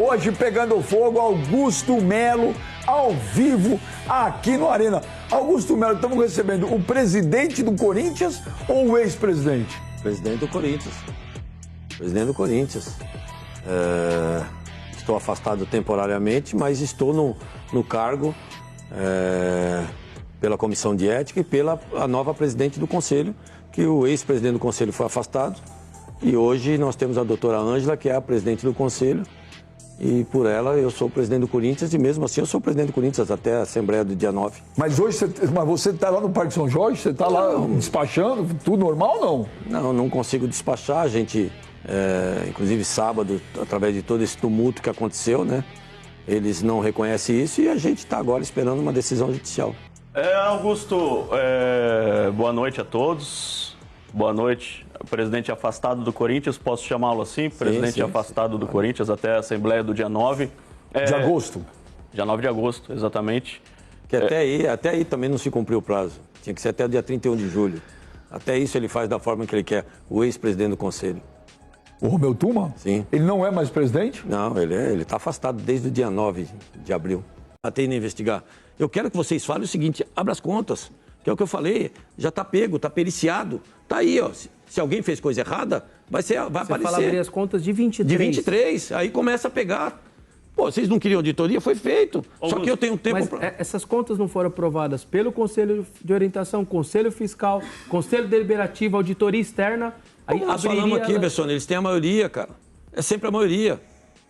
Hoje pegando fogo, Augusto Melo, ao vivo, aqui no Arena. Augusto Melo, estamos recebendo o presidente do Corinthians ou o ex-presidente? Presidente do Corinthians. Presidente do Corinthians. Estou afastado temporariamente, mas estou no cargo pela Comissão de Ética e pela a nova presidente do Conselho, que o ex-presidente do Conselho foi afastado. E hoje nós temos a doutora Ângela, que é a presidente do Conselho. E por ela eu sou o presidente do Corinthians e mesmo assim eu sou o presidente do Corinthians até a Assembleia do dia 9. Mas hoje você está lá no Parque São Jorge? Você está lá despachando? Tudo normal ou não? Não consigo despachar. A gente, inclusive sábado, através de todo esse tumulto que aconteceu, né? Eles não reconhecem isso e a gente está agora esperando uma decisão judicial. Augusto, boa noite a todos. Boa noite. Presidente afastado do Corinthians, posso chamá-lo assim? Presidente afastado do Corinthians até a Assembleia do dia 9. De agosto? Dia 9 de agosto, exatamente. Que até aí também não se cumpriu o prazo. Tinha que ser até o dia 31 de julho. Até isso ele faz da forma que ele quer, o ex-presidente do Conselho. O Romeu Tuma? Sim. Ele não é mais presidente? Não, ele está afastado desde o dia 9 de abril. Até indo investigar. Eu quero que vocês falem o seguinte, abra as contas, que é o que eu falei, já está pego, está periciado, está aí, ó. Se alguém fez coisa errada, vai aparecer. Você fala abrir as contas de 23. De 23, aí começa a pegar. Pô, vocês não queriam auditoria? Foi feito. Augusto, só que eu tenho tempo... Mas essas contas não foram aprovadas pelo Conselho de Orientação, Conselho Fiscal, Conselho Deliberativo, Auditoria Externa... Como nós falamos aqui, Bessone, eles têm a maioria, cara. É sempre a maioria.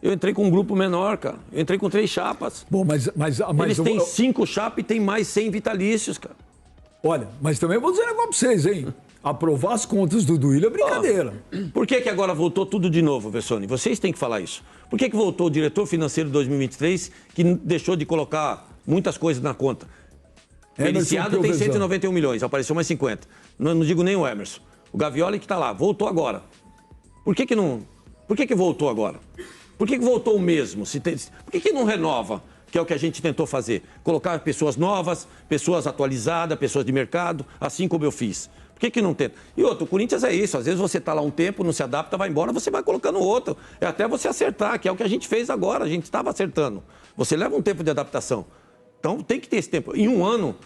Eu entrei com um grupo menor, cara. Eu entrei com 3 chapas. Bom, mas eles têm 5 chapas e tem mais 100 vitalícios, cara. Olha, mas também vou dizer um negócio pra vocês, hein? Aprovar as contas do Duílio é brincadeira. Por que agora voltou tudo de novo, Bessone? Vocês têm que falar isso. Por que voltou o diretor financeiro de 2023 que deixou de colocar muitas coisas na conta? Periciado tem 191 milhões, apareceu mais 50. Não digo nem o Emerson. O Gavioli que está lá, voltou agora. Por que voltou agora? Por que voltou o mesmo? Por que não renova? Que é o que a gente tentou fazer. Colocar pessoas novas, pessoas atualizadas, pessoas de mercado, assim como eu fiz. Por que não tenta? E outro, o Corinthians é isso. Às vezes você está lá um tempo, não se adapta, vai embora, você vai colocando outro. É até você acertar, que é o que a gente fez agora. A gente estava acertando. Você leva um tempo de adaptação. Então tem que ter esse tempo. Em um ano,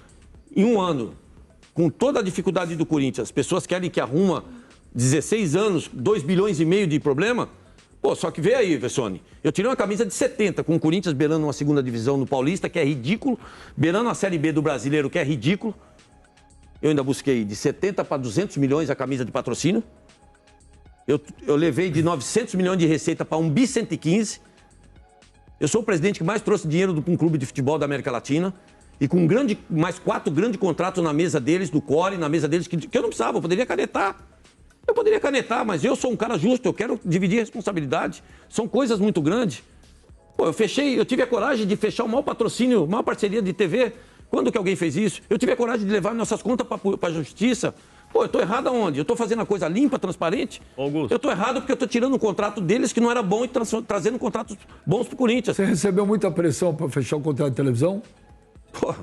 com toda a dificuldade do Corinthians, as pessoas querem que arruma 16 anos, 2 bilhões e meio de problema. Pô, só que vê aí, Bessone, eu tirei uma camisa de 70 com o Corinthians beirando uma segunda divisão no Paulista, que é ridículo, beirando a Série B do Brasileiro, que é ridículo. Eu ainda busquei de 70 para 200 milhões a camisa de patrocínio. Eu levei de 900 milhões de receita para 1 bi 115. Eu sou o presidente que mais trouxe dinheiro de um clube de futebol da América Latina. E com mais 4 grandes contratos na mesa deles, do Core, na mesa deles, que eu não precisava, eu poderia canetar. Eu poderia canetar, mas eu sou um cara justo, eu quero dividir a responsabilidade. São coisas muito grandes. Pô, eu tive a coragem de fechar o maior patrocínio, maior parceria de TV. Quando que alguém fez isso? Eu tive a coragem de levar nossas contas para a justiça. Pô, eu estou errado aonde? Eu estou fazendo a coisa limpa, transparente? Augusto. Eu estou errado porque eu estou tirando um contrato deles que não era bom e trazendo contratos bons para o Corinthians. Você recebeu muita pressão para fechar o contrato de televisão? Pô...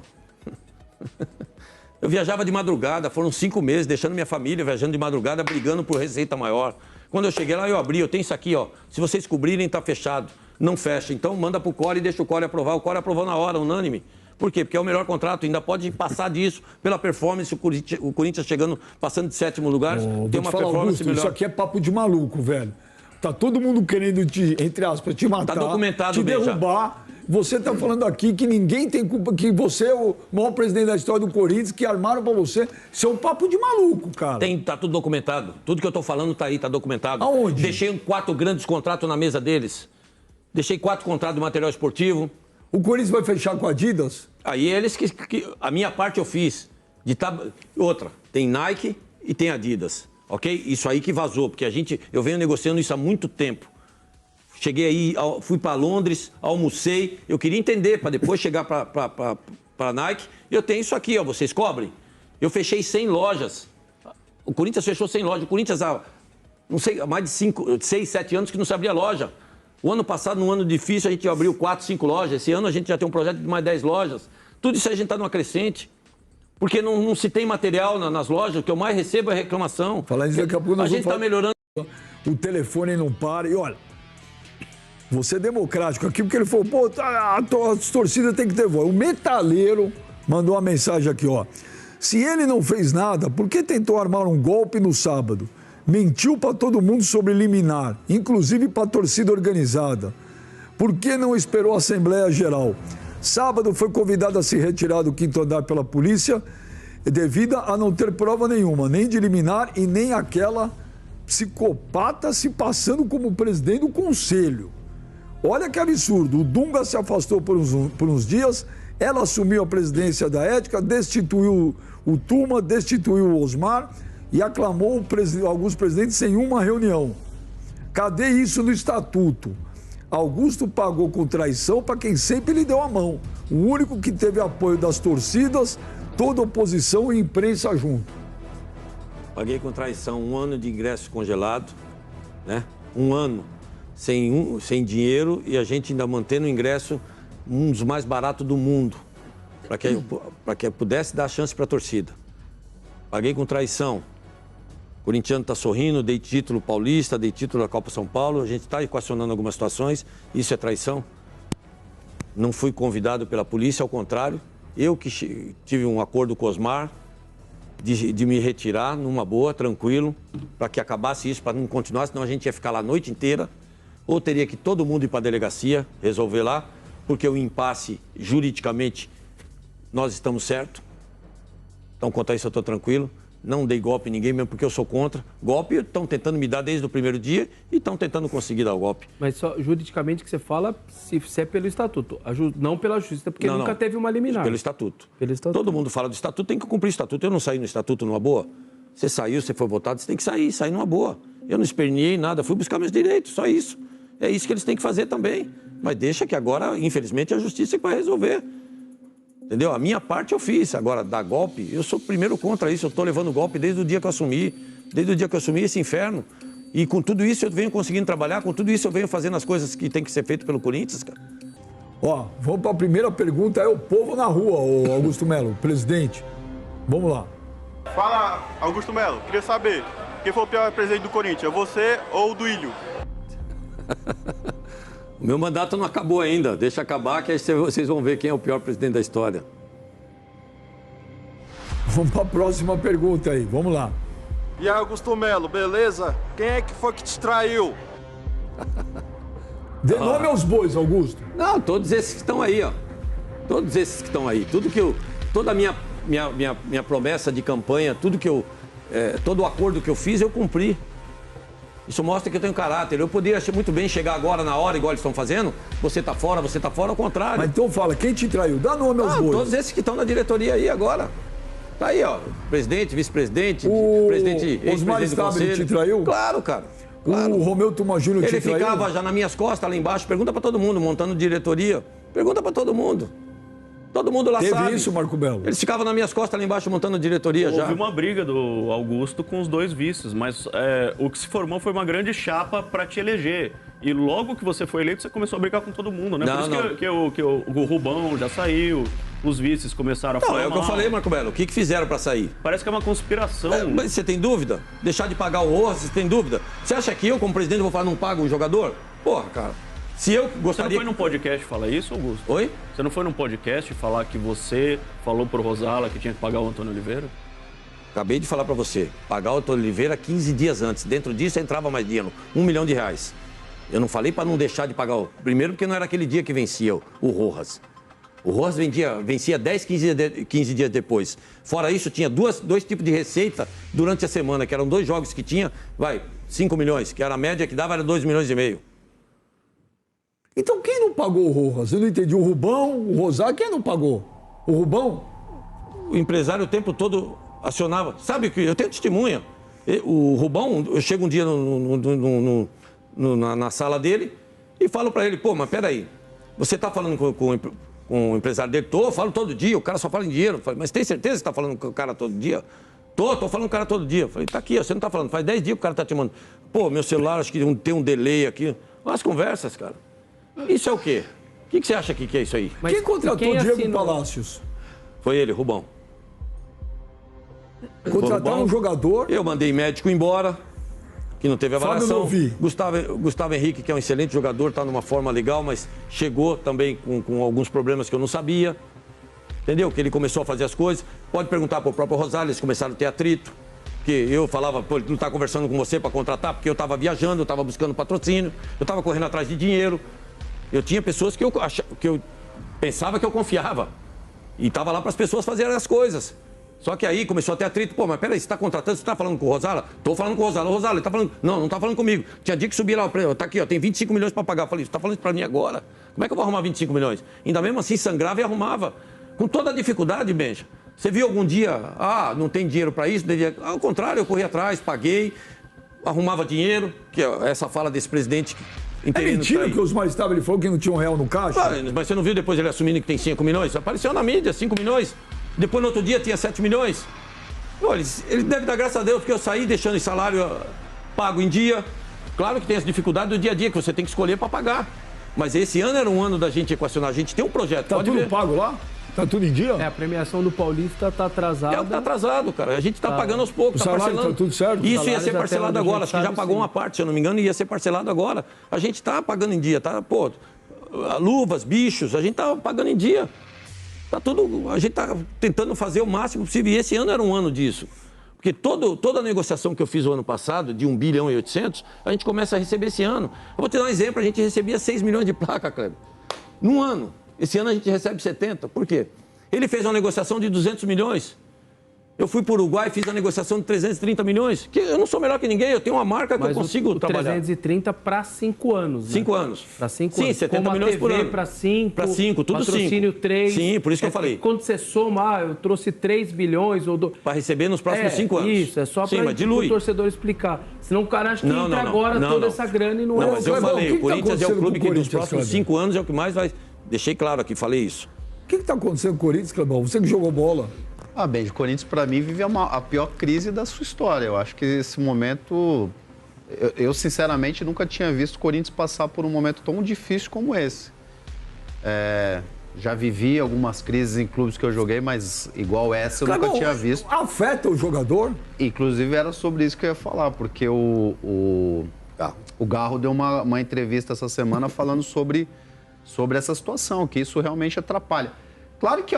Eu viajava de madrugada, foram 5 meses, deixando minha família, viajando de madrugada, brigando por receita maior. Quando eu cheguei lá, eu abri, eu tenho isso aqui, ó. Se vocês cobrirem, tá fechado. Não fecha. Então manda pro Core e deixa o Core aprovar. O Core aprovou na hora, unânime. Por quê? Porque é o melhor contrato, ainda pode passar disso pela performance. O Corinthians chegando, passando de 7º lugar, tem uma performance Augusto, melhor. Isso aqui é papo de maluco, velho. Tá todo mundo querendo te, entre aspas, te matar, tá documentado, te derrubar. Você está falando aqui que ninguém tem culpa, que você é o maior presidente da história do Corinthians, que armaram para você. Isso é um papo de maluco, cara. Tá tudo documentado. Tudo que eu estou falando tá aí, tá documentado. Aonde? Deixei 4 grandes contratos na mesa deles. Deixei 4 contratos de material esportivo. O Corinthians vai fechar com a Adidas? Aí eles a minha parte eu fiz. Outra, tem Nike e tem Adidas, ok? Isso aí que vazou, porque eu venho negociando isso há muito tempo. Cheguei aí, fui para Londres, almocei. Eu queria entender, para depois chegar para a Nike. Eu tenho isso aqui, ó, vocês cobrem. Eu fechei 100 lojas. O Corinthians fechou 100 lojas. O Corinthians há, não sei, há mais de 6, 7 anos que não se abria loja. O ano passado, num ano difícil, a gente abriu 4, 5 lojas. Esse ano a gente já tem um projeto de mais 10 lojas. Tudo isso a gente está numa crescente. Porque não se tem material nas lojas. O que eu mais recebo é reclamação. Falar isso daqui a pouco nós a gente está melhorando. O telefone não para. E olha, vou ser democrático aqui, porque ele falou, pô, a torcida tem que ter voz. O Metaleiro mandou uma mensagem aqui, ó. Se ele não fez nada, por que tentou armar um golpe no sábado? Mentiu para todo mundo sobre liminar, inclusive para a torcida organizada. Por que não esperou a Assembleia Geral? Sábado foi convidado a se retirar do 5º andar pela polícia, devido a não ter prova nenhuma, nem de liminar e nem aquela psicopata se passando como presidente do conselho. Olha que absurdo, o Dunga se afastou por uns dias, ela assumiu a presidência da ética, destituiu o Tuma, destituiu o Osmar e aclamou alguns presidentes sem uma reunião. Cadê isso no estatuto? Augusto pagou com traição para quem sempre lhe deu a mão. O único que teve apoio das torcidas, toda oposição e imprensa junto. Paguei com traição 1 ano de ingresso congelado, né? 1 ano sem dinheiro e a gente ainda mantendo o ingresso um dos mais baratos do mundo, para que eu pudesse dar chance para a torcida. Paguei com traição. O corintiano está sorrindo, dei título paulista, dei título da Copa São Paulo, a gente está equacionando algumas situações, isso é traição. Não fui convidado pela polícia, ao contrário, eu que tive um acordo com o Osmar de me retirar numa boa, tranquilo, para que acabasse isso, para não continuar, senão a gente ia ficar lá a noite inteira, ou teria que todo mundo ir para a delegacia, resolver lá, porque o impasse, juridicamente, nós estamos certos. Então, quanto a isso, eu estou tranquilo. Não dei golpe em ninguém, mesmo porque eu sou contra. Golpe estão tentando me dar desde o primeiro dia e estão tentando conseguir dar o golpe. Mas só juridicamente que você fala, se é pelo estatuto, não pela justiça, porque nunca teve uma liminar. Pelo estatuto. Todo mundo fala do estatuto, tem que cumprir o estatuto. Eu não saí no estatuto numa boa. Você saiu, você foi votado, você tem que sair numa boa. Eu não esperneei nada, fui buscar meus direitos, só isso. É isso que eles têm que fazer também. Mas deixa que agora, infelizmente, é a justiça que vai resolver. Entendeu? A minha parte eu fiz. Agora, dar golpe, eu sou primeiro contra isso. Eu estou levando golpe desde o dia que eu assumi. Desde o dia que eu assumi esse inferno. E com tudo isso eu venho conseguindo trabalhar, com tudo isso eu venho fazendo as coisas que tem que ser feito pelo Corinthians, cara. Ó, vamos para a primeira pergunta. É o povo na rua, o Augusto Melo, presidente. Vamos lá. Fala, Augusto Melo. Queria saber, quem foi o pior presidente do Corinthians? Você ou o Duílio? O meu mandato não acabou ainda. Deixa acabar que aí vocês vão ver quem é o pior presidente da história. Vamos para a próxima pergunta aí. Vamos lá. E aí, Augusto Melo, beleza? Quem é que foi que te traiu? Dê nome aos bois, Augusto. Não, todos esses que estão aí, ó. Todos esses que estão aí. Toda a minha promessa de campanha, todo o acordo que eu fiz, eu cumpri. Isso mostra que eu tenho caráter. Eu poderia muito bem chegar agora na hora, igual eles estão fazendo. Você tá fora, ao contrário. Mas então fala, quem te traiu? Dá nome aos bois. Todos esses que estão na diretoria aí agora. Tá aí, ó. Presidente, vice-presidente, presidente, Osmar Stabile te traiu? Claro, cara. Claro. O Romeu Tuma Júnior te traiu? Ele ficava já nas minhas costas, lá embaixo. Pergunta pra todo mundo, montando diretoria. Pergunta pra todo mundo. Todo mundo lá sabe. Teve isso, Marco Belo? Eles ficavam nas minhas costas lá embaixo montando diretoria já. Houve uma briga do Augusto com os dois vices, mas o que se formou foi uma grande chapa para te eleger. E logo que você foi eleito, você começou a brigar com todo mundo, né? Não, Por isso que o Rubão já saiu, os vices começaram a falar. Não, é o que eu falei, Marco Belo. O que fizeram para sair? Parece que é uma conspiração. Mas você tem dúvida? Deixar de pagar o Rojas, você tem dúvida? Você acha que eu, como presidente, vou falar não pago um jogador? Porra, cara. Se eu gostaria... Você não foi num podcast falar isso, Augusto? Oi? Você não foi num podcast falar que você falou pro Rosala que tinha que pagar o Antônio Oliveira? Acabei de falar para você. Pagar o Antônio Oliveira 15 dias antes. Dentro disso entrava mais dinheiro. R$1 milhão. Eu não falei para não deixar de pagar o... Primeiro porque não era aquele dia que vencia o Rojas. O Rojas vencia 10, 15 dias depois. Fora isso, tinha dois tipos de receita durante a semana, que eram 2 jogos que tinha, 5 milhões, que era a média que dava, era 2,5 milhões. Então quem não pagou o Rojas? Eu não entendi. O Rubão, o Rosário, quem não pagou? O Rubão? O empresário o tempo todo acionava. Sabe que eu tenho testemunha. O Rubão, eu chego um dia na sala dele e falo para ele, pô, mas peraí, você tá falando com o empresário dele? Tô, falo todo dia, o cara só fala em dinheiro. Falei, mas tem certeza que você tá falando com o cara todo dia? Tô falando com o cara todo dia. Falei, tá aqui, ó, você não tá falando. Faz 10 dias que o cara tá te mandando. Pô, meu celular, acho que tem um delay aqui. As conversas, cara. Isso é o quê? O que você acha que é isso aí? Mas quem contratou o Diego Palácios? Foi ele, Rubão. Contrataram um jogador? Eu mandei médico embora. que não teve avaliação. Fábio Gustavo Henrique, que é um excelente jogador, está numa forma legal, mas chegou também com alguns problemas que eu não sabia. Entendeu? Que ele começou a fazer as coisas. Pode perguntar para o próprio Rosário, eles começaram a ter atrito. Que eu falava, pô, ele não está conversando com você para contratar, porque eu estava viajando, eu estava buscando patrocínio, eu estava correndo atrás de dinheiro. Eu tinha pessoas que eu pensava que eu confiava. E estava lá para as pessoas fazerem as coisas. Só que aí começou a ter atrito. Pô, mas peraí, você está contratando, você está falando com o Rosala? Estou falando com o Rosala. O Rosala, ele está falando... Não está falando comigo. Tinha dia que subir lá, tá aqui, ó, tem 25 milhões para pagar. Eu falei, você está falando isso para mim agora? Como é que eu vou arrumar 25 milhões? Ainda mesmo assim, sangrava e arrumava. Com toda a dificuldade, Benja. Você viu algum dia, não tem dinheiro para isso? Ao contrário, eu corri atrás, paguei, arrumava dinheiro, que é essa fala desse presidente interino. É mentira que os mais estavam, ele falou que não tinha R$1 no caixa? Mas você não viu depois ele assumindo que tem 5 milhões? Apareceu na mídia, 5 milhões. Depois, no outro dia, tinha 7 milhões. Olha, ele deve dar graças a Deus, porque eu saí deixando esse salário pago em dia. Claro que tem as dificuldades do dia a dia, que você tem que escolher para pagar. Mas esse ano era um ano da gente equacionar. A gente tem um projeto. Tá tudo pago lá? Tá tudo em dia? A premiação do Paulista tá atrasada. Tá atrasado, cara. A gente tá pagando aos poucos, o salário parcelando. Tá tudo certo? Isso ia ser parcelado agora. Acho que já pagou uma parte, se eu não me engano, ia ser parcelado agora. A gente tá pagando em dia, tá? Pô, luvas, bichos, a gente tá pagando em dia. Tá tudo. A gente tá tentando fazer o máximo possível. E esse ano era um ano disso. Porque toda a negociação que eu fiz o ano passado, de 1 bilhão e 800, a gente começa a receber esse ano. Eu vou te dar um exemplo, a gente recebia 6 milhões de placa, Kleber. Num ano. Esse ano a gente recebe 70. Por quê? Ele fez uma negociação de 200 milhões. Eu fui para o Uruguai e fiz a negociação de 330 milhões. Que eu não sou melhor que ninguém, eu tenho uma marca que eu consigo trabalhar. 330 para 5 anos. Né? 5 anos. Para 5 anos. Sim, 70 milhões por ano. Para 5. Para 5, tudo 5. Patrocínio 3. Sim, por isso que eu falei. Quando você soma, eu trouxe 3 bilhões ou... Para receber nos próximos 5 anos. Isso, é só para o torcedor explicar. Senão o cara acha que entra agora toda essa grana e não é. Não, mas eu falei, o Corinthians é o clube que nos próximos 5 anos é o que mais vai... Deixei claro aqui, falei isso. O que está acontecendo com o Corinthians, Clebão? Você que jogou bola. Benji, o Corinthians, para mim, vive a pior crise da sua história. Eu acho que esse momento... Eu, sinceramente, nunca tinha visto o Corinthians passar por um momento tão difícil como esse. Já vivi algumas crises em clubes que eu joguei, mas igual essa eu nunca tinha visto. Afeta o jogador? Inclusive, era sobre isso que eu ia falar, porque o Garro deu uma entrevista essa semana falando sobre essa situação, que isso realmente atrapalha. Claro que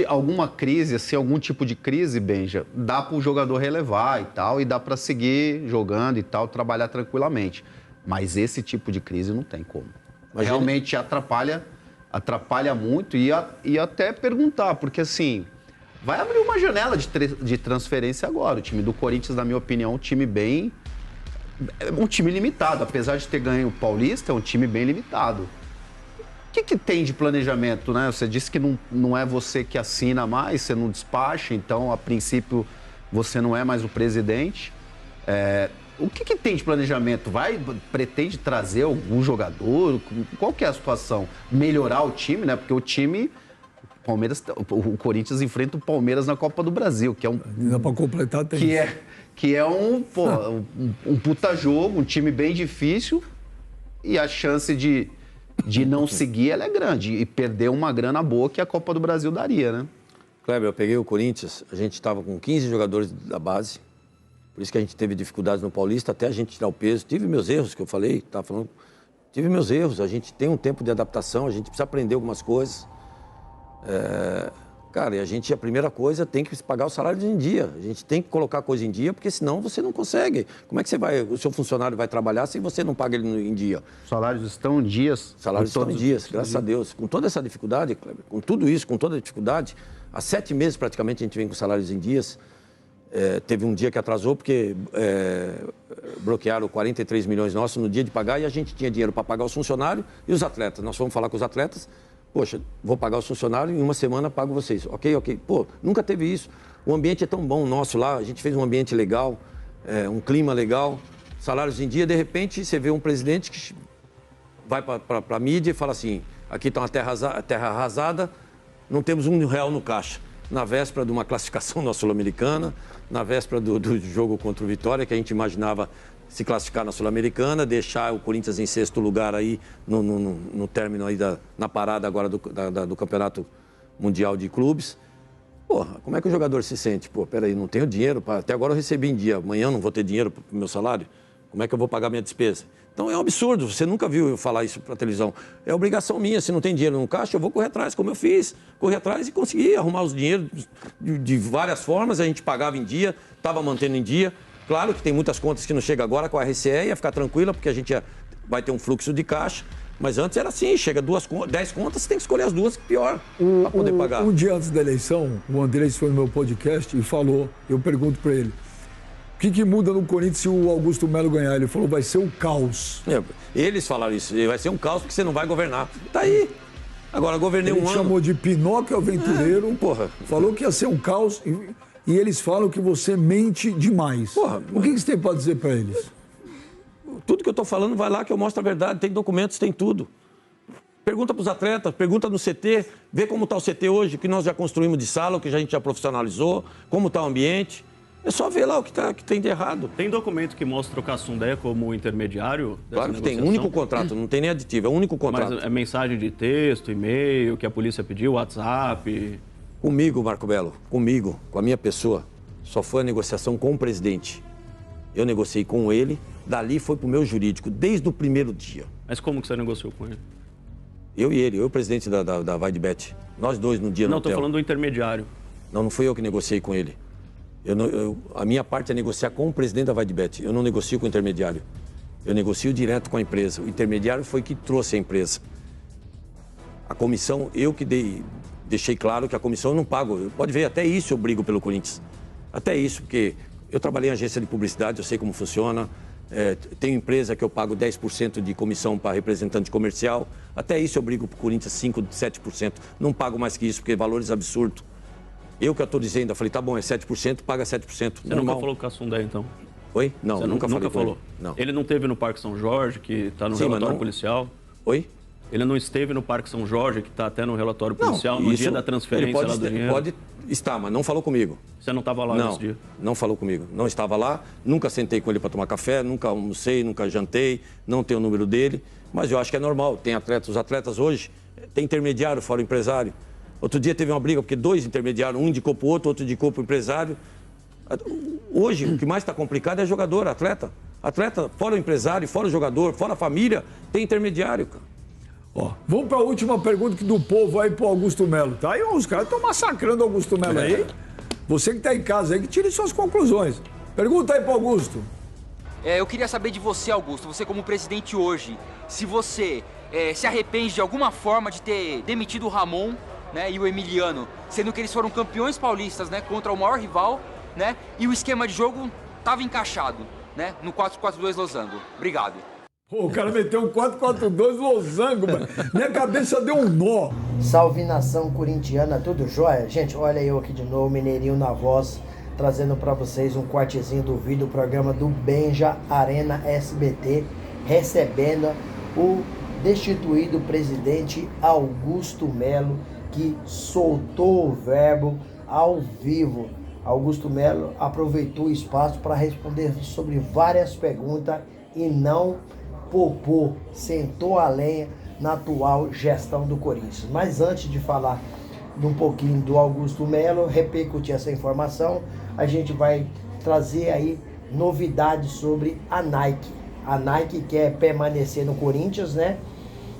alguma crise, assim, algum tipo de crise, Benja, dá para o jogador relevar e tal, e dá para seguir jogando e tal, trabalhar tranquilamente. Mas esse tipo de crise não tem como. Realmente atrapalha muito e até perguntar, porque assim, vai abrir uma janela de transferência agora. O time do Corinthians, na minha opinião, um time limitado. Apesar de ter ganho o Paulista, é um time bem limitado. O que tem de planejamento, né? Você disse que não é você que assina mais, você não despacha, então, a princípio, você não é mais o presidente. O que tem de planejamento? Pretende trazer algum jogador? Qual que é a situação? Melhorar o time, né? Porque o time... O Corinthians enfrenta o Palmeiras na Copa do Brasil, que é um... Ainda para completar, tem que é um puta jogo, um time bem difícil, e a chance de não seguir, ela é grande. E perder uma grana boa que a Copa do Brasil daria, né? Kleber, eu peguei o Corinthians, a gente estava com 15 jogadores da base, por isso que a gente teve dificuldades no Paulista, até a gente tirar o peso. Tive meus erros, que eu falei, tive meus erros. A gente tem um tempo de adaptação, a gente precisa aprender algumas coisas. Cara, e a primeira coisa, tem que pagar os salários em dia. A gente tem que colocar a coisa em dia, porque senão você não consegue. Como é que o seu funcionário vai trabalhar se você não paga ele em dia? Os salários estão em dias? Salários estão em dias, graças a Deus. Com toda essa dificuldade, Kleber, com tudo isso, com toda a dificuldade, há 7 meses praticamente a gente vem com salários em dias. Teve um dia que atrasou, porque bloquearam 43 milhões nossos no dia de pagar e a gente tinha dinheiro para pagar os funcionários e os atletas. Nós fomos falar com os atletas. Poxa, vou pagar os funcionários, em uma semana pago vocês. Ok. Pô, nunca teve isso. O ambiente é tão bom nosso lá, a gente fez um ambiente legal, um clima legal, salários em dia. De repente, você vê um presidente que vai para a mídia e fala assim, aqui está uma terra arrasada, não temos R$1 no caixa. Na véspera de uma classificação na Sul-Americana, na véspera do jogo contra o Vitória, que a gente imaginava se classificar na Sul-Americana, deixar o Corinthians em 6º lugar aí no término aí na parada agora do Campeonato Mundial de Clubes. Porra, como é que o jogador se sente? Pô, peraí, não tenho dinheiro, até agora eu recebi em dia, amanhã eu não vou ter dinheiro para o meu salário. Como é que eu vou pagar minha despesa? Então é um absurdo, você nunca viu eu falar isso para televisão. É obrigação minha, se não tem dinheiro no caixa, eu vou correr atrás, como eu fiz. Correr atrás e consegui arrumar os dinheiros de várias formas, a gente pagava em dia, estava mantendo em dia. Claro que tem muitas contas que não chegam agora com a RCE, ia ficar tranquila, porque a gente vai ter um fluxo de caixa. Mas antes era assim, chega 10 contas, você tem que escolher as duas, pior, para poder pagar. Um dia antes da eleição, o Andrés foi no meu podcast e falou, eu pergunto para ele, o que muda no Corinthians se o Augusto Melo ganhar? Ele falou, vai ser um caos. Eles falaram isso, vai ser um caos porque você não vai governar. Tá aí. Agora, governei um ano. Ele chamou de Pinóquio aventureiro, falou que ia ser um caos e eles falam que você mente demais. O que você tem para dizer para eles? Tudo que eu estou falando, vai lá que eu mostro a verdade, tem documentos, tem tudo. Pergunta para os atletas, pergunta no CT, vê como está o CT hoje, o que nós já construímos de sala, o que a gente já profissionalizou, como está o ambiente. É só ver lá o que tem de errado. Tem documento que mostra o Cassundé como intermediário dessa Claro que tem, único contrato, não tem nem aditivo, é o único contrato. Mas é mensagem de texto, e-mail, que a polícia pediu, WhatsApp... Comigo, Marco Belo, comigo, com a minha pessoa, só foi a negociação com o presidente. Eu negociei com ele, dali foi para o meu jurídico, desde o primeiro dia. Mas como que você negociou com ele? Eu e ele, eu o presidente da Vaidbet. Nós dois no dia no hotel. Não, estou falando do intermediário. Não fui eu que negociei com ele. A minha parte é negociar com o presidente da Vaidbet. Eu não negocio com o intermediário. Eu negocio direto com a empresa. O intermediário foi que trouxe a empresa. A comissão, eu que deixei claro que a comissão eu não pago. Pode ver, até isso eu brigo pelo Corinthians. Até isso, porque eu trabalhei em agência de publicidade, eu sei como funciona. Tenho empresa que eu pago 10% de comissão para representante comercial. Até isso eu brigo para o Corinthians 5%, 7%. Não pago mais que isso, porque valores absurdos. Eu que estou dizendo, eu falei, tá bom, é 7%, paga 7%. Você nunca falou com o Cassundé, então? Oi? Não, Você nunca falei falou? Não. Ele não esteve no Parque São Jorge, que está no relatório policial? Oi? Ele não esteve no Parque São Jorge, que está até no relatório policial, no dia da transferência lá do dinheiro? Pode estar, mas não falou comigo. Você não estava lá nesse dia? Não falou comigo. Não estava lá, nunca sentei com ele para tomar café, nunca almocei, nunca jantei, não tenho o número dele, mas eu acho que é normal. Tem atletas, os atletas hoje, tem intermediário fora o empresário. Outro dia teve uma briga, porque 2 intermediários, um indicou para o outro indicou para o empresário. Hoje, o que mais está complicado é jogador, atleta. Atleta, fora o empresário, fora o jogador, fora a família, tem intermediário, cara. Vamos para a última pergunta do povo aí para o Augusto Melo, tá? E os caras estão massacrando o Augusto Melo aí. Você que está em casa aí, que tire suas conclusões. Pergunta aí para o Augusto. Eu queria saber de você, Augusto, você como presidente hoje, se você se arrepende de alguma forma de ter demitido o Ramon, né, e o Emiliano, sendo que eles foram campeões paulistas, né, contra o maior rival, né, e o esquema de jogo estava encaixado, né, no 4-4-2 Losango. Obrigado. O cara meteu um 4-4-2 Losango, mano. Minha cabeça deu um nó. Salve nação corintiana, tudo jóia? Gente, olha eu aqui de novo, Mineirinho na voz, trazendo para vocês um cortezinho do vídeo, programa do Benja Arena SBT, recebendo o destituído presidente Augusto Melo, que soltou o verbo ao vivo. Augusto Melo aproveitou o espaço para responder sobre várias perguntas e não poupou, sentou a lenha na atual gestão do Corinthians. Mas antes de falar um pouquinho do Augusto Melo, repercutir essa informação, a gente vai trazer aí novidades sobre a Nike. A Nike quer permanecer no Corinthians, né?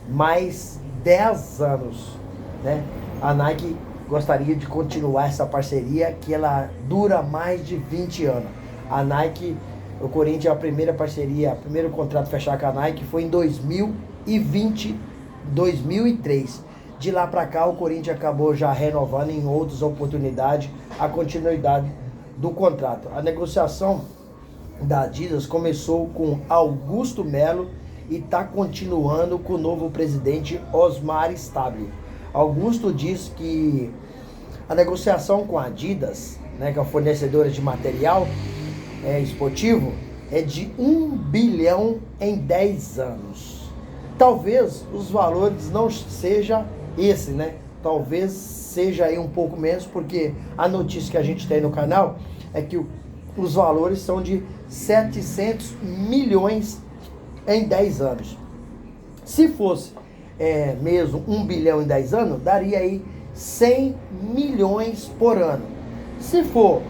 Mais 10 anos, né? A Nike gostaria de continuar essa parceria que ela dura mais de 20 anos. A Nike, o Corinthians, a primeira parceria, o primeiro contrato fechado com a Nike foi em 2003. De lá para cá, o Corinthians acabou já renovando em outras oportunidades a continuidade do contrato. A negociação da Adidas começou com Augusto Melo e está continuando com o novo presidente Osmar Stabile. Augusto diz que a negociação com a Adidas, né, que é a fornecedora de material esportivo, é de 1 bilhão em 10 anos. Talvez os valores não seja esse, né? Talvez seja aí um pouco menos, porque a notícia que a gente tem no canal é que os valores são de 700 milhões em 10 anos. Se fosse mesmo 1 bilhão em 10 anos, daria aí 100 milhões por ano. Se for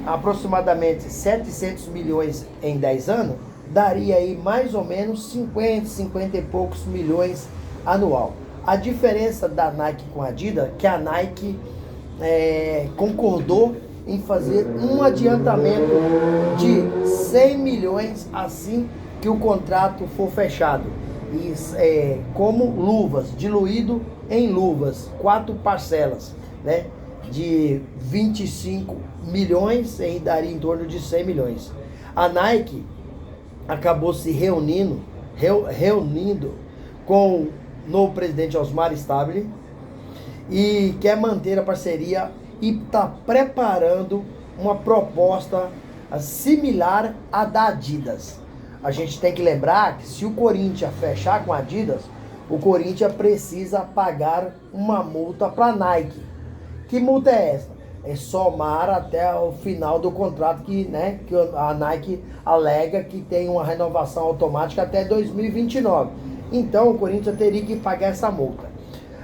aproximadamente 700 milhões em 10 anos, daria aí mais ou menos 50 e poucos milhões anual. A diferença da Nike com a Adidas, que a Nike concordou em fazer um adiantamento de 100 milhões assim que o contrato for fechado. E, como luvas, diluído em luvas, 4 parcelas, né, de 25 milhões e daria em torno de 100 milhões. A Nike acabou se reunindo com o novo presidente Osmar Stabile e quer manter a parceria e está preparando uma proposta similar à da Adidas. A gente tem que lembrar que se o Corinthians fechar com a Adidas, o Corinthians precisa pagar uma multa para a Nike. Que multa é essa? É somar até o final do contrato que a Nike alega que tem uma renovação automática até 2029. Então o Corinthians teria que pagar essa multa.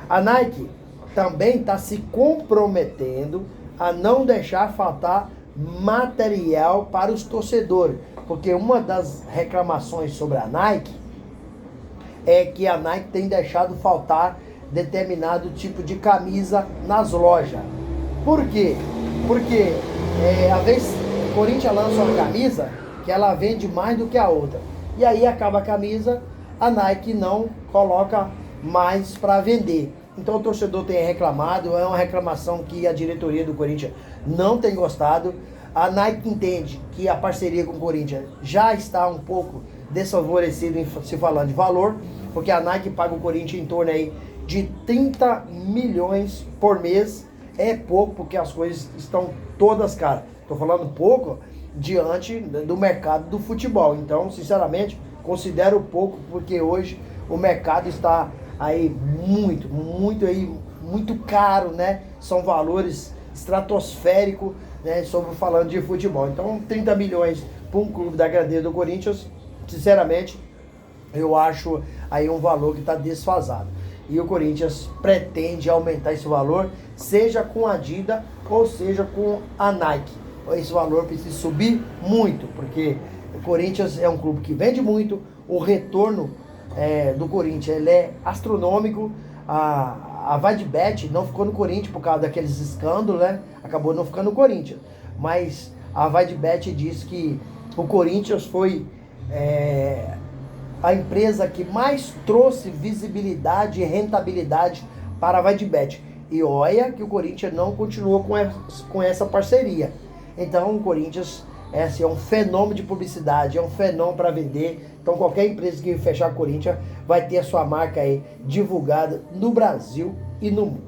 A Nike também está se comprometendo a não deixar faltar material para os torcedores. Porque uma das reclamações sobre a Nike é que a Nike tem deixado faltar determinado tipo de camisa nas lojas. Por quê? Porque às vezes o Corinthians lança uma camisa que ela vende mais do que a outra. E aí acaba a camisa, a Nike não coloca mais para vender. Então o torcedor tem reclamado, é uma reclamação que a diretoria do Corinthians não tem gostado. A Nike entende que a parceria com o Corinthians já está um pouco desfavorecida em se falando de valor, porque a Nike paga o Corinthians em torno aí de 30 milhões por mês. É pouco, porque as coisas estão todas caras. Estou falando pouco diante do mercado do futebol. Então, sinceramente, considero pouco, porque hoje o mercado está aí muito caro, né? São valores estratosféricos, né? Falando de futebol. Então, 30 milhões para um clube da grandeza do Corinthians, sinceramente, eu acho aí um valor que está desfasado. E o Corinthians pretende aumentar esse valor, seja com a Adidas ou seja com a Nike. Esse valor precisa subir muito, porque o Corinthians é um clube que vende muito, o retorno do Corinthians ele é astronômico. A Vaidbet não ficou no Corinthians por causa daqueles escândalos, né? Acabou não ficando no Corinthians. Mas a Vaidbet diz que o Corinthians foi a empresa que mais trouxe visibilidade e rentabilidade para a Vaidbet. E olha que o Corinthians não continuou com essa parceria. Então o Corinthians é um fenômeno de publicidade, é um fenômeno para vender. Então qualquer empresa que fechar com o Corinthians vai ter a sua marca aí divulgada no Brasil e no mundo.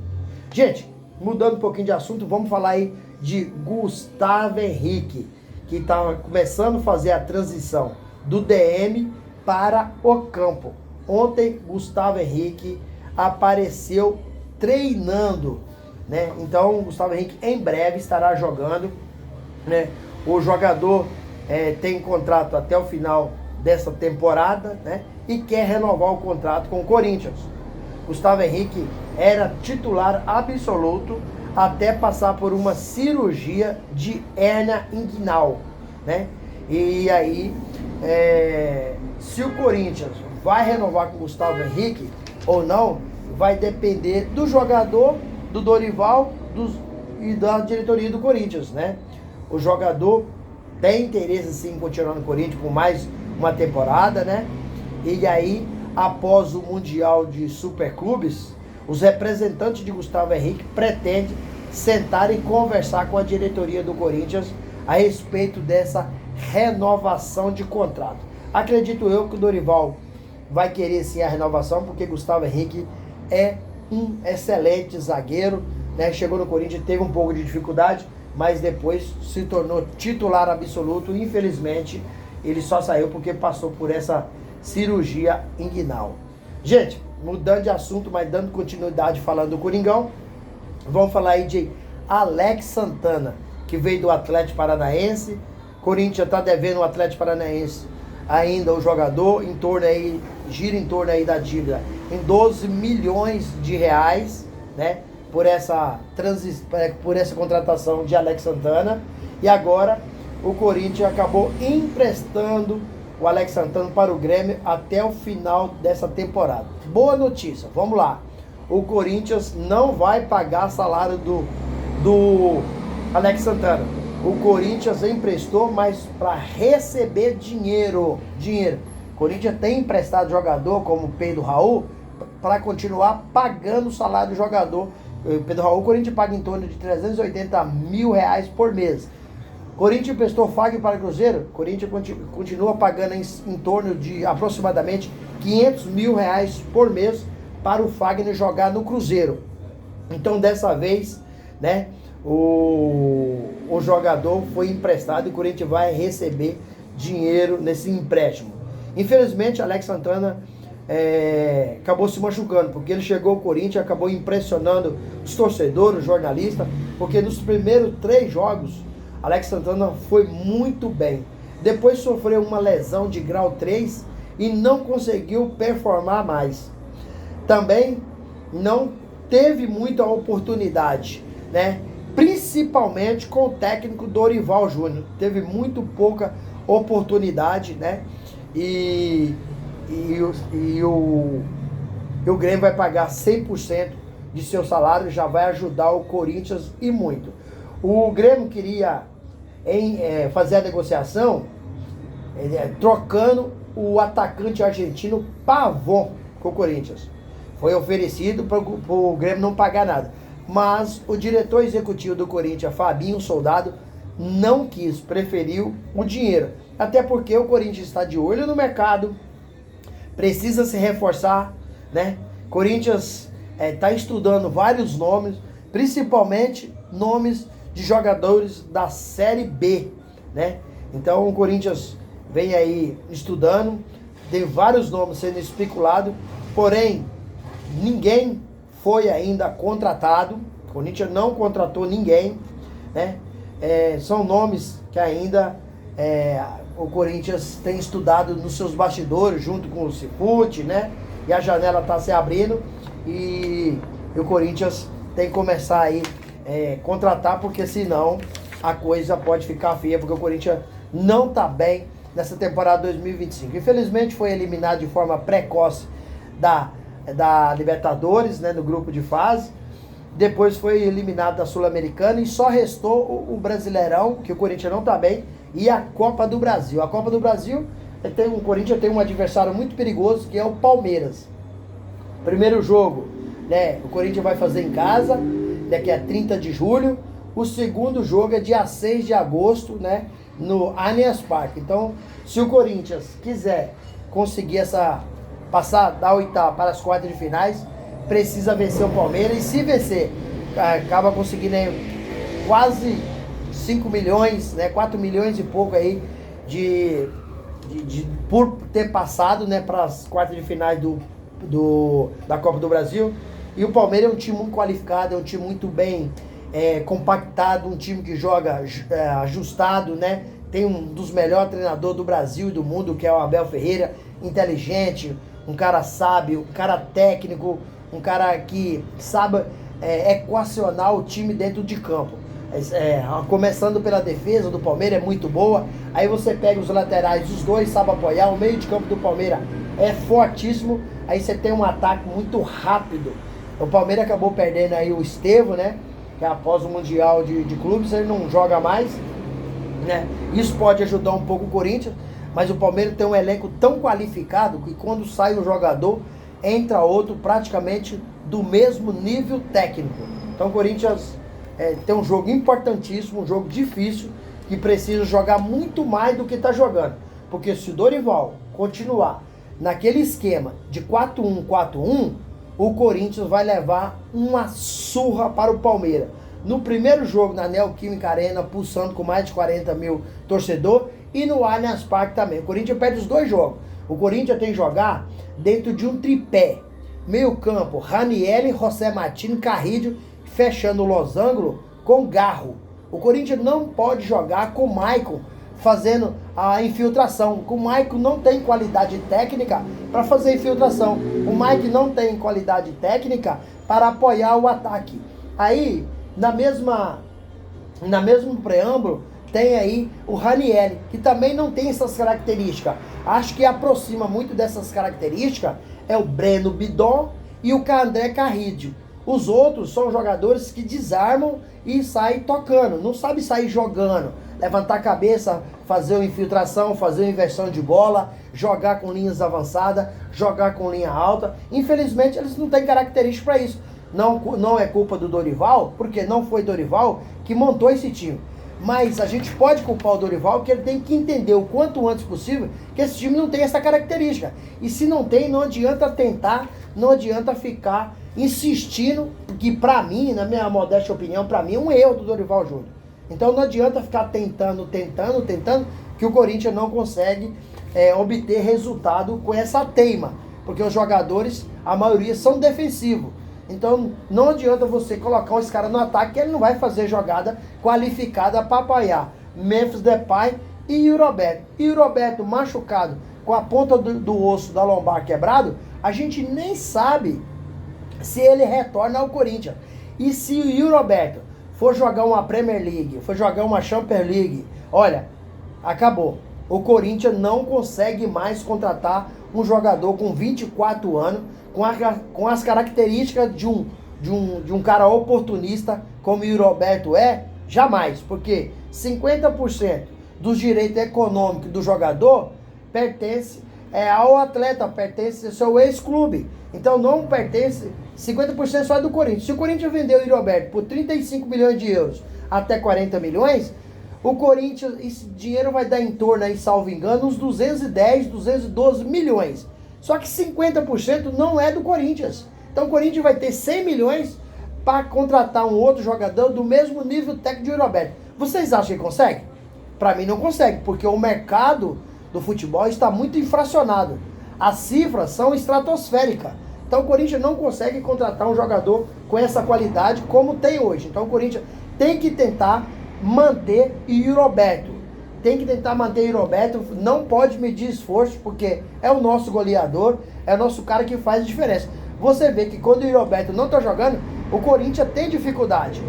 Gente, mudando um pouquinho de assunto, vamos falar aí de Gustavo Henrique, que está começando a fazer a transição do DM para o campo. Ontem, Gustavo Henrique apareceu treinando, né? Então, Gustavo Henrique em breve estará jogando, né? O jogador tem contrato até o final dessa temporada, né? E quer renovar o contrato com o Corinthians. Gustavo Henrique era titular absoluto até passar por uma cirurgia de hérnia inguinal, né? E aí, se o Corinthians vai renovar com o Gustavo Henrique ou não, vai depender do jogador, do Dorival e da diretoria do Corinthians, né? O jogador tem interesse sim em continuar no Corinthians por mais uma temporada, né? E aí, após o Mundial de Superclubes, os representantes de Gustavo Henrique pretendem sentar e conversar com a diretoria do Corinthians a respeito dessa renovação de contrato. Acredito eu que o Dorival vai querer sim a renovação, porque Gustavo Henrique é um excelente zagueiro, né? Chegou no Corinthians, teve um pouco de dificuldade, mas depois se tornou titular absoluto. Infelizmente, ele só saiu porque passou por essa cirurgia inguinal. Gente, mudando de assunto, mas dando continuidade falando do Coringão, vamos falar aí de Alex Santana, que veio do Atlético Paranaense. Corinthians está devendo o Atlético Paranaense ainda o jogador, gira em torno aí da dívida em 12 milhões de reais, né? Por essa contratação de Alex Santana. E agora o Corinthians acabou emprestando o Alex Santana para o Grêmio até o final dessa temporada. Boa notícia, vamos lá. O Corinthians não vai pagar salário do Alex Santana. O Corinthians emprestou, mas para receber dinheiro. O Corinthians tem emprestado jogador como o Pedro Raul para continuar pagando o salário do jogador. O Pedro Raul, o Corinthians paga em torno de R$380 mil por mês. Corinthians emprestou Fagner para o Cruzeiro. Corinthians continua pagando em torno de aproximadamente R$500 mil por mês para o Fagner jogar no Cruzeiro. Então, dessa vez, né, o jogador foi emprestado e o Corinthians vai receber dinheiro nesse empréstimo. Infelizmente, Alex Santana acabou se machucando, porque ele chegou ao Corinthians e acabou impressionando os torcedores, os jornalistas, porque nos primeiros 3 jogos, Alex Santana foi muito bem. Depois sofreu uma lesão de grau 3 e não conseguiu performar mais. Também não teve muita oportunidade, né? Principalmente com o técnico Dorival Júnior. Teve muito pouca oportunidade, né? E o Grêmio vai pagar 100% de seu salário, já vai ajudar o Corinthians e muito. O Grêmio queria fazer a negociação trocando o atacante argentino Pavon com o Corinthians. Foi oferecido para o Grêmio não pagar nada. Mas o diretor executivo do Corinthians, Fabinho Soldado, não quis, preferiu o dinheiro. Até porque o Corinthians está de olho no mercado, precisa se reforçar, né? Corinthians está estudando vários nomes, principalmente nomes de jogadores da Série B, né? Então o Corinthians vem aí estudando, tem vários nomes sendo especulados, porém ninguém foi ainda contratado. O Corinthians não contratou ninguém, né? São nomes que ainda o Corinthians tem estudado nos seus bastidores, junto com o Cifute, né? E a janela está se abrindo e o Corinthians tem que começar aí contratar, porque senão a coisa pode ficar feia, porque o Corinthians não está bem nessa temporada 2025. Infelizmente foi eliminado de forma precoce da Libertadores, né, no grupo de fase. Depois foi eliminado da Sul-Americana e só restou o Brasileirão, que o Corinthians não está bem, e a Copa do Brasil. A Copa do Brasil, o Corinthians tem um adversário muito perigoso, que é o Palmeiras. Primeiro jogo, né, o Corinthians vai fazer em casa, daqui a 30 de julho. O segundo jogo é dia 6 de agosto, né, no Allianz Parque. Então, se o Corinthians quiser conseguir passar da oitava para as quartas de finais, precisa vencer o Palmeiras. E se vencer, acaba conseguindo quase 5 milhões, né, 4 milhões e pouco aí por ter passado, né, para as quartas de finais da Copa do Brasil. E o Palmeiras é um time muito qualificado, é um time muito bem compactado, um time que joga ajustado, né? Tem um dos melhores treinadores do Brasil e do mundo, que é o Abel Ferreira, inteligente, um cara sábio, um cara técnico, um cara que sabe equacionar o time dentro de campo. Começando pela defesa do Palmeiras, é muito boa. Aí você pega os laterais, os dois sabem apoiar. O meio de campo do Palmeiras é fortíssimo. Aí você tem um ataque muito rápido. O Palmeiras acabou perdendo aí o Estevão, né? Que após o Mundial de Clubes ele não joga mais, né? Isso pode ajudar um pouco o Corinthians, mas o Palmeiras tem um elenco tão qualificado que quando sai um jogador, entra outro praticamente do mesmo nível técnico. Então o Corinthians tem um jogo importantíssimo, um jogo difícil, que precisa jogar muito mais do que está jogando. Porque se o Dorival continuar naquele esquema de 4-1, 4-1, o Corinthians vai levar uma surra para o Palmeiras. No primeiro jogo na Neoquímica Arena, pulsando com mais de 40 mil torcedores, e no Allianz Parque também. O Corinthians perde os 2 jogos. O Corinthians tem que jogar dentro de um tripé. Meio campo, Ranieri, José Martins, Carrillo, fechando o losango com Garro. O Corinthians não pode jogar com o Maicon fazendo a infiltração. O Maicon não tem qualidade técnica para fazer infiltração. O Maicon não tem qualidade técnica para apoiar o ataque. Aí, na mesmo preâmbulo, tem aí o Ranieri, que também não tem essas características. Acho que aproxima muito dessas características é o Breno Bidon e o André Carrillo. Os outros são jogadores que desarmam e saem tocando, não sabe sair jogando, levantar a cabeça, fazer uma infiltração, fazer uma inversão de bola, jogar com linhas avançadas, jogar com linha alta. Infelizmente eles não têm característica para isso. Não é culpa do Dorival, porque não foi Dorival que montou esse time. Mas a gente pode culpar o Dorival, que ele tem que entender o quanto antes possível que esse time não tem essa característica. E se não tem, não adianta tentar, não adianta ficar insistindo, que pra mim, na minha modesta opinião, pra mim é um erro do Dorival Júnior. Então não adianta ficar tentando, que o Corinthians não consegue obter resultado com essa teima. Porque os jogadores, a maioria, são defensivos. Então não adianta você colocar esse cara no ataque, que ele não vai fazer jogada qualificada para apoiar Memphis Depay e Yuri Alberto. Yuri Alberto machucado, com a ponta do osso da lombar quebrado, a gente nem sabe se ele retorna ao Corinthians. E se o Yuri Alberto for jogar uma Premier League, for jogar uma Champions League, olha, acabou. O Corinthians não consegue mais contratar um jogador com 24 anos, com as características de um cara oportunista, como o Yuri Alberto jamais. Porque 50% dos direitos econômicos do jogador pertence ao atleta, pertence ao seu ex-clube. Então não pertence, 50% só é do Corinthians. Se o Corinthians vendeu o Yuri Alberto por 35 milhões de euros até 40 milhões, o Corinthians, esse dinheiro vai dar em torno, aí, salvo engano, uns 210, 212 milhões. Só que 50% não é do Corinthians. Então o Corinthians vai ter 100 milhões para contratar um outro jogador do mesmo nível técnico de Yuri Alberto. Vocês acham que consegue? Para mim não consegue, porque o mercado do futebol está muito infracionado. As cifras são estratosféricas. Então o Corinthians não consegue contratar um jogador com essa qualidade como tem hoje. Então o Corinthians tem que tentar manter Yuri Alberto. Tem que tentar manter Yuri Alberto, não pode medir esforço, porque é o nosso goleador, é o nosso cara que faz a diferença. Você vê que quando o Yuri Alberto não está jogando, o Corinthians tem dificuldade.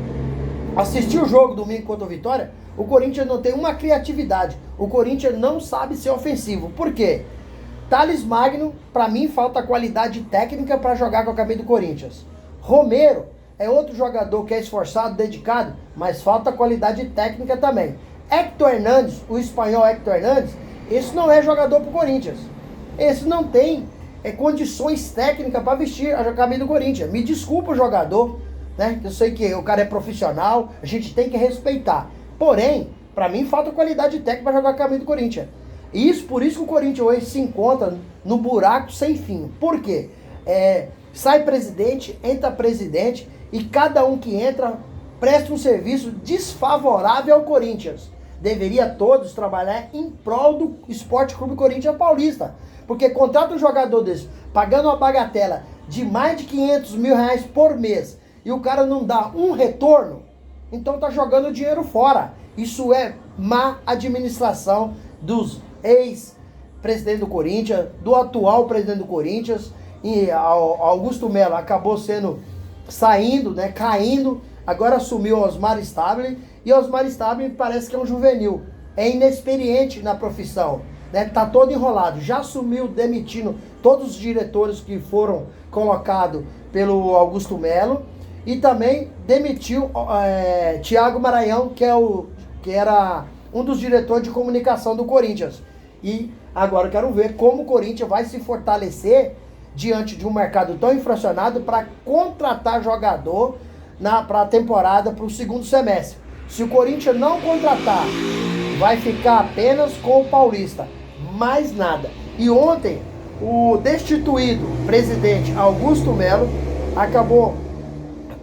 Assistir o jogo domingo contra o Vitória, o Corinthians não tem uma criatividade. O Corinthians não sabe ser ofensivo. Por quê? Thales Magno, para mim, falta qualidade técnica para jogar com a camisa do Corinthians. Romero é outro jogador que é esforçado, dedicado, mas falta qualidade técnica também. Héctor Hernandes, o espanhol Héctor Hernandes, esse não é jogador pro Corinthians. Esse não tem condições técnicas para vestir a camisa do Corinthians. Me desculpa o jogador, né? Eu sei que o cara é profissional, a gente tem que respeitar. Porém, para mim falta qualidade técnica para jogar a camisa do Corinthians. Por isso que o Corinthians hoje se encontra no buraco sem fim. Por quê? Sai presidente, entra presidente, e cada um que entra presta um serviço desfavorável ao Corinthians. Deveria todos trabalhar em prol do Esporte Clube Corinthians Paulista. Porque contrata um jogador desse, pagando uma bagatela de mais de 500 mil reais por mês, e o cara não dá um retorno, então tá jogando dinheiro fora. Isso é má administração dos ex-presidentes do Corinthians, do atual presidente do Corinthians. E Augusto Melo acabou saindo, né, caindo. Agora assumiu Osmar Stabile, e Osmar Stabile parece que é um juvenil, é inexperiente na profissão, né? Tá todo enrolado, já assumiu demitindo todos os diretores que foram colocados pelo Augusto Melo, e também demitiu Thiago Maranhão, que era um dos diretores de comunicação do Corinthians. E agora eu quero ver como o Corinthians vai se fortalecer diante de um mercado tão inflacionado para contratar jogador para a temporada, para o segundo semestre. Se o Corinthians não contratar, vai ficar apenas com o Paulista, mais nada. E ontem, o destituído presidente Augusto Melo acabou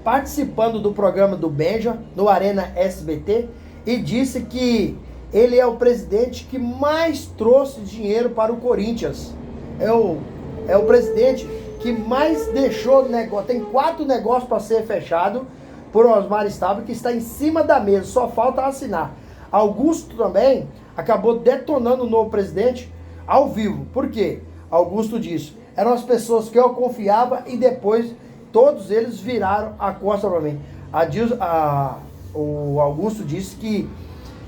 participando do programa do Benja, no Arena SBT, e disse que ele é o presidente que mais trouxe dinheiro para o Corinthians. É o presidente que mais deixou negócio. Tem 4 negócios para ser fechado por Osmar Stabile, que está em cima da mesa, só falta assinar. Augusto também acabou detonando o novo presidente ao vivo. Por quê? Augusto disse: eram as pessoas que eu confiava e depois todos eles viraram a costa para mim. O Augusto disse que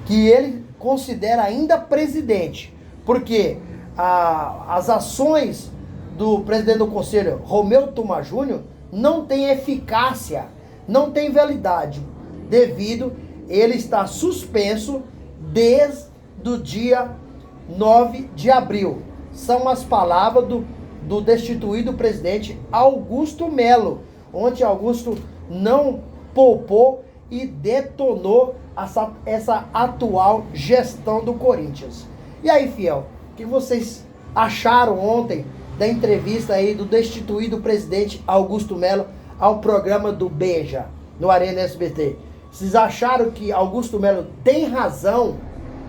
que ele considera ainda presidente, porque as ações do presidente do Conselho, Romeu Thoma Júnior, não tem eficácia, não tem validade, devido ele estar suspenso desde o dia 9 de abril. São as palavras do destituído presidente Augusto Melo, onde Augusto não poupou e detonou essa atual gestão do Corinthians. E aí, fiel, o que vocês acharam ontem da entrevista aí do destituído presidente Augusto Melo ao programa do Benja, no Arena SBT? Vocês acharam que Augusto Melo tem razão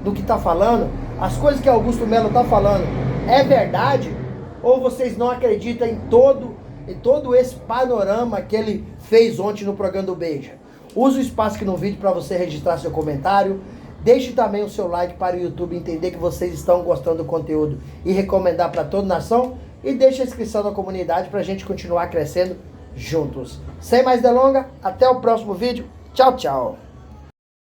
do que está falando? As coisas que Augusto Melo está falando é verdade? Ou vocês não acreditam em todo esse panorama que ele fez ontem no programa do Benja? Use o espaço aqui no vídeo para você registrar seu comentário. Deixe também o seu like para o YouTube entender que vocês estão gostando do conteúdo e recomendar para toda a nação. E deixe a inscrição na comunidade para a gente continuar crescendo juntos. Sem mais delongas, até o próximo vídeo. Tchau, tchau.